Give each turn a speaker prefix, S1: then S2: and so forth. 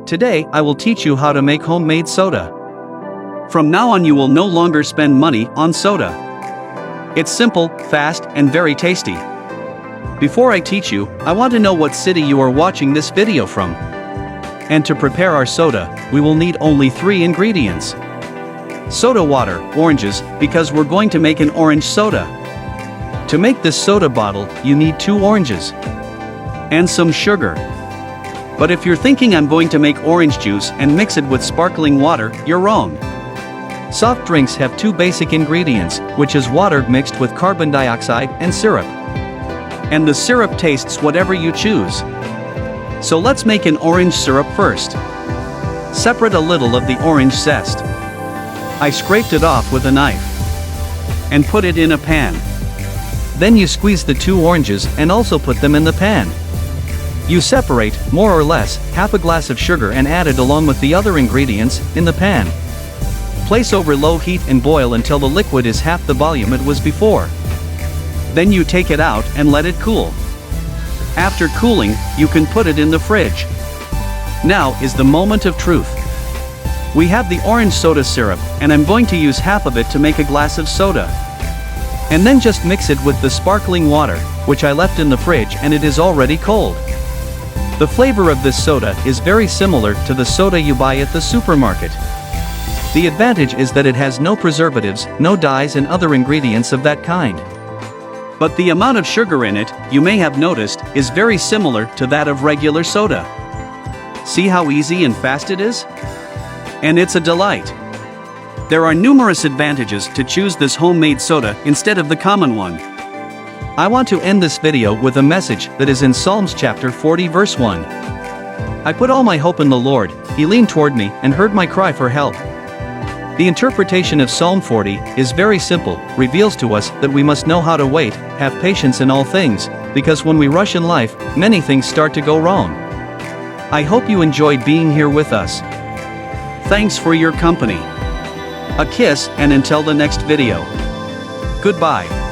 S1: Today, I will teach you how to make homemade soda. From now on, you will no longer spend money on soda. It's simple, fast, and very tasty. Before I teach you, I want to know what city you are watching this video from. And to prepare our soda, we will need only 3 ingredients. Soda water, oranges, because we're going to make an orange soda. To make this soda bottle, you need 2 oranges. And some sugar. But if you're thinking I'm going to make orange juice and mix it with sparkling water, you're wrong. Soft drinks have 2 basic ingredients, which is water mixed with carbon dioxide and syrup. And the syrup tastes whatever you choose. So let's make an orange syrup first. Separate a little of the orange zest. I scraped it off with a knife. And put it in a pan. Then you squeeze the 2 oranges and also put them in the pan. You separate, more or less, half a glass of sugar and add it along with the other ingredients, in the pan. Place over low heat and boil until the liquid is half the volume it was before. Then you take it out and let it cool. After cooling, you can put it in the fridge. Now is the moment of truth. We have the orange soda syrup, and I'm going to use half of it to make a glass of soda. And then just mix it with the sparkling water, which I left in the fridge, and it is already cold. The flavor of this soda is very similar to the soda you buy at the supermarket. The advantage is that it has no preservatives, no dyes and other ingredients of that kind. But the amount of sugar in it, you may have noticed, is very similar to that of regular soda. See how easy and fast it is? And it's a delight. There are numerous advantages to choose this homemade soda instead of the common one. I want to end this video with a message that is in Psalms chapter 40 verse 1. I put all my hope in the Lord, He leaned toward me and heard my cry for help. The interpretation of Psalm 40 is very simple, reveals to us that we must know how to wait, have patience in all things, because when we rush in life, many things start to go wrong. I hope you enjoyed being here with us. Thanks for your company. A kiss, and until the next video. Goodbye.